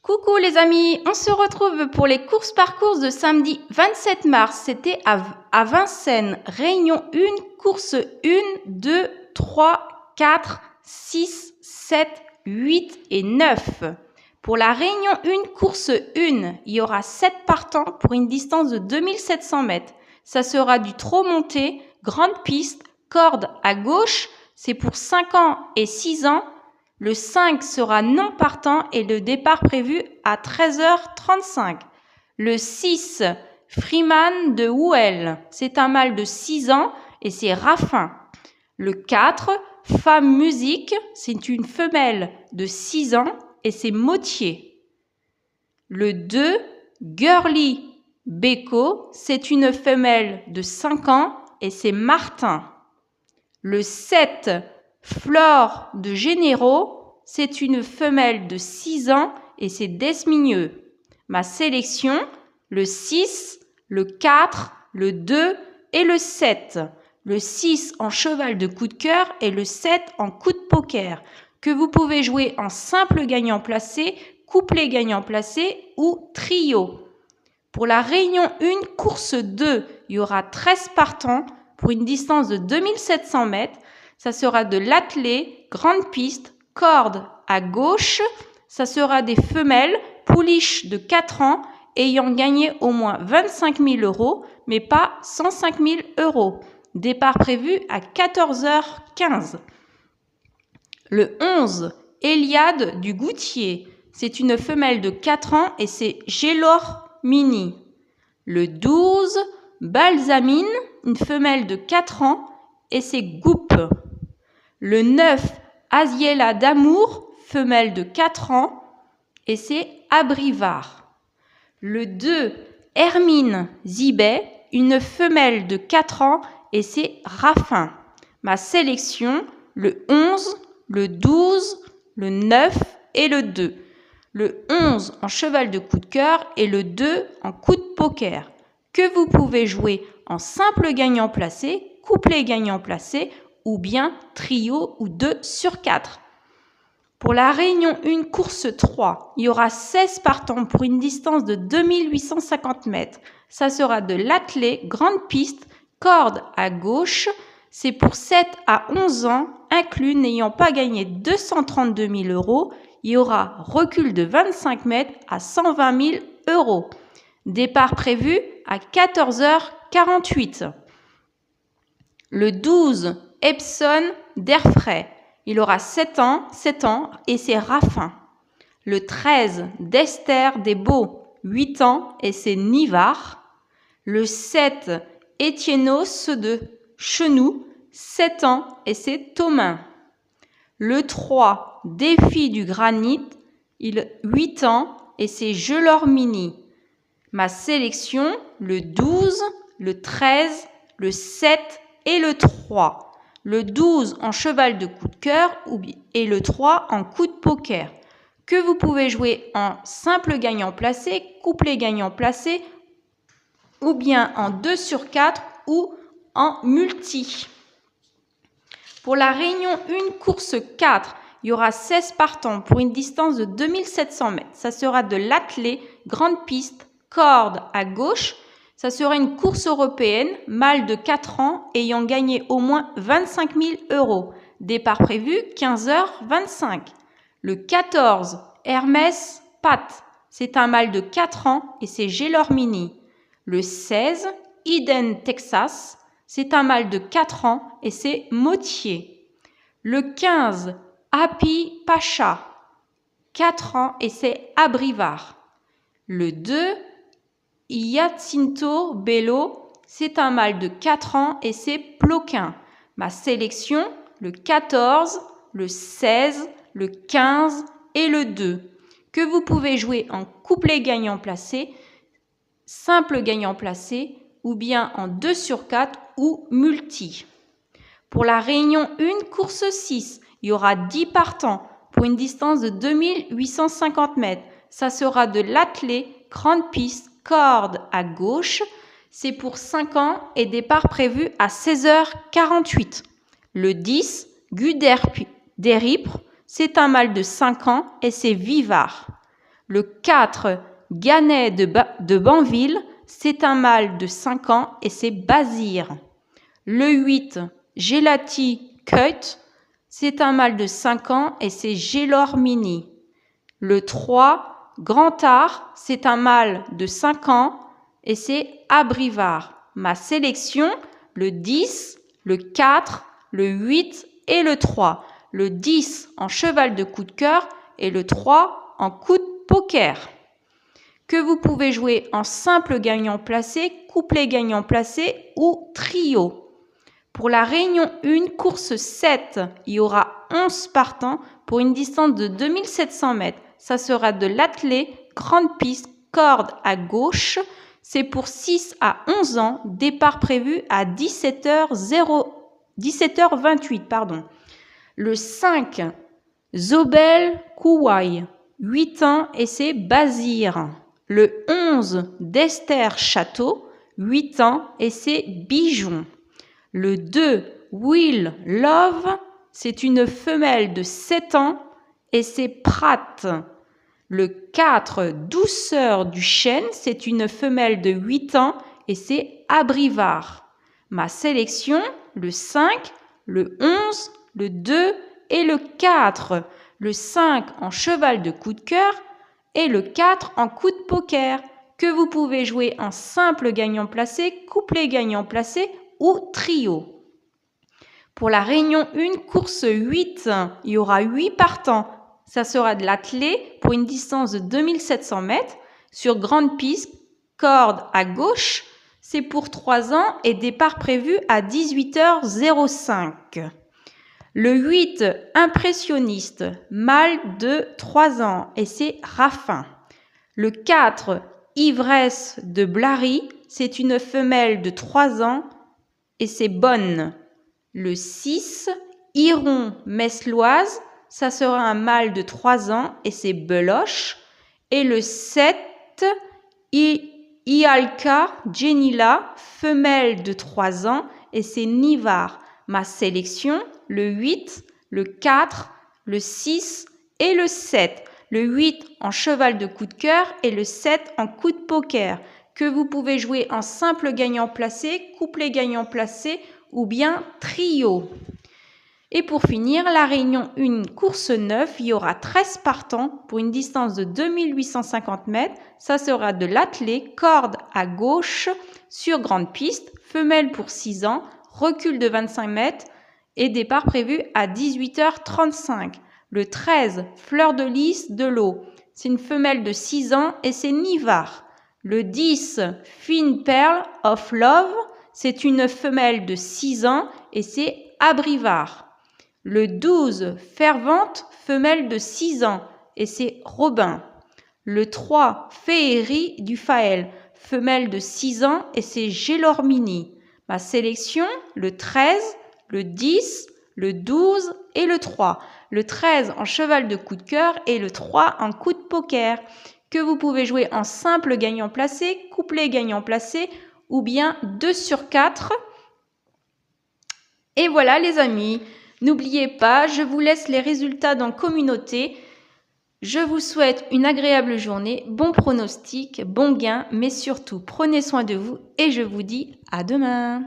Coucou les amis, on se retrouve pour les courses par course de samedi 27 mars. C'était à Vincennes, Réunion 1, course 1, 2, 3, 4, 6, 7, 8 et 9. Pour la Réunion 1, course 1, il y aura 7 partants pour une distance de 2700 mètres. Ça sera du trot monté, grande piste, corde à gauche, c'est pour 5 ans et 6 ans. Le 5 sera non partant et le départ prévu à 13h35. Le 6, Freeman de Houel, c'est un mâle de 6 ans et c'est Raffin. Le 4, Femme Musique, c'est une femelle de 6 ans et c'est Motier. Le 2, Girly Beko, c'est une femelle de 5 ans et c'est Martin. Le 7, Flore de Généraux, c'est une femelle de 6 ans et c'est Desmigneux. Ma sélection, le 6, le 4, le 2 et le 7. Le 6 en cheval de coup de cœur et le 7 en coup de poker, que vous pouvez jouer en simple gagnant placé, couplet gagnant placé ou trio. Pour la Réunion 1, course 2, il y aura 13 partants pour une distance de 2700 mètres. Ça sera de l'attelé, grande piste, corde à gauche. Ça sera des femelles, pouliches de 4 ans, ayant gagné au moins 25 000 €, mais pas 105 000 €. Départ prévu à 14h15. Le 11, Eliade du Goutier. C'est une femelle de 4 ans et c'est Gélor Mini. Le 12, Balsamine, une femelle de 4 ans et c'est Goupe. Le 9, Asiela d'Amour, femelle de 4 ans et c'est Abrivard. Le 2, Hermine Zibet, une femelle de 4 ans et c'est Raffin. Ma sélection, le 11, le 12, le 9 et le 2. Le 11 en cheval de coup de cœur et le 2 en coup de poker, que vous pouvez jouer en simple gagnant placé, couplet gagnant placé ou bien trio ou 2 sur 4. Pour la Réunion 1, course 3, il y aura 16 partants pour une distance de 2850 mètres. Ça sera de l'attelé, grande piste, corde à gauche. C'est pour 7 à 11 ans, inclus n'ayant pas gagné 232 000 €. Il y aura recul de 25 mètres à 120 000 €. Départ prévu à 14h48. Le 12, Epson d'Airfray. Il aura 7 ans et c'est Raffin. Le 13, d'Esther des Beaux, 8 ans et c'est Nivard. Le 7, Étiennos de Chenoux, 7 ans et c'est Thomain. Le 3, Défi du Granit, il 8 ans et c'est Gelor Mini. Ma sélection, le 12, le 13, le 7 et le 3. Le 12 en cheval de coup de cœur et le 3 en coup de poker, que vous pouvez jouer en simple gagnant placé, couplet gagnant placé ou bien en 2 sur 4 ou en multi. Pour la Réunion 1, course 4, il y aura 16 partants pour une distance de 2700 mètres. Ça sera de l'attelé, grande piste, corde à gauche. Ça sera une course européenne, mâle de 4 ans, ayant gagné au moins 25 000 €. Départ prévu 15h25. Le 14, Hermès Pat, c'est un mâle de 4 ans et c'est Gélor Mini. Le 16, Eden Texas, c'est un mâle de 4 ans et c'est Motier. Le 15, Happy Pacha, 4 ans et c'est Abrivard. Le 2, Hyacintho Bello, c'est un mâle de 4 ans et c'est Ploquin. Ma sélection, le 14, le 16, le 15 et le 2, que vous pouvez jouer en couplet gagnant placé, simple gagnant placé ou bien en 2 sur 4 ou multi. Pour la Réunion 1, course 6, il y aura 10 partants pour une distance de 2850 mètres. Ça sera de l'attelé, grande piste, corde à gauche. C'est pour 5 ans et départ prévu à 16h48. Le 10, Guderpre, c'est un mâle de 5 ans et c'est Vivard. Le 4, Ganet de Banville, c'est un mâle de 5 ans et c'est Basir. Le 8, Gelati Cut, c'est un mâle de 5 ans et c'est Gélor Mini. Le 3, Grand Art, c'est un mâle de 5 ans et c'est Abrivard. Ma sélection, le 10, le 4, le 8 et le 3. Le 10 en cheval de coup de cœur et le 3 en coup de poker. Que vous pouvez jouer en simple gagnant placé, couplet gagnant placé ou trio. Pour la réunion 1, course 7, il y aura 11 partants pour une distance de 2700 mètres. Ça sera de l'attelé, grande piste, corde à gauche. C'est pour 6 à 11 ans, départ prévu à 17h28. Le 5, Zobel Kouaï, 8 ans et c'est Basir. Le 11, d'Esther Château, 8 ans et c'est Bijon. Le 2, Will Love, c'est une femelle de 7 ans et c'est Pratt. Le 4, Douceur du chêne, c'est une femelle de 8 ans et c'est Abrivard. Ma sélection, le 5, le 11, le 2 et le 4. Le 5 en cheval de coup de cœur et le 4 en coup de poker, que vous pouvez jouer en simple gagnant placé, couplet gagnant placé ou trio. Pour la réunion 1, course 8, il y aura 8 partants. Ça sera de l'attelé pour une distance de 2700 mètres sur grande piste, corde à gauche. C'est pour 3 ans et départ prévu à 18h05. Le 8, impressionniste, mâle de 3 ans et c'est Raffin. Le 4, ivresse de Blary, c'est une femelle de 3 ans et c'est Bonne. Le 6, Iron Mesloise, ça sera un mâle de 3 ans et c'est Beloche. Et le 7, Ialka Jenila, femelle de 3 ans et c'est Nivar. Ma sélection, le 8, le 4, le 6 et le 7. Le 8 en cheval de coup de cœur et le 7 en coup de poker, que vous pouvez jouer en simple gagnant placé, couplet gagnant placé ou bien trio. Et pour finir, la réunion 1, course 9, il y aura 13 partants pour une distance de 2850 mètres. Ça sera de l'attelé, corde à gauche, sur grande piste, femelle pour 6 ans, recul de 25 mètres et départ prévu à 18h35. Le 13, Fleur de Lys de l'eau, c'est une femelle de 6 ans et c'est Nivar. Le 10, Fine Pearl of Love, c'est une femelle de 6 ans et c'est Abrivard. Le 12, Fervente, femelle de 6 ans et c'est Robin. Le 3, Féerie du Faël, femelle de 6 ans et c'est Gélormini. Ma sélection, le 13, le 10, le 12 et le 3. Le 13 en cheval de coup de cœur et le 3 en coup de poker, que vous pouvez jouer en simple gagnant placé, couplet gagnant placé ou bien 2 sur 4. Et voilà les amis, n'oubliez pas, je vous laisse les résultats dans communauté. Je vous souhaite une agréable journée, bon pronostic, bon gain, mais surtout prenez soin de vous et je vous dis à demain.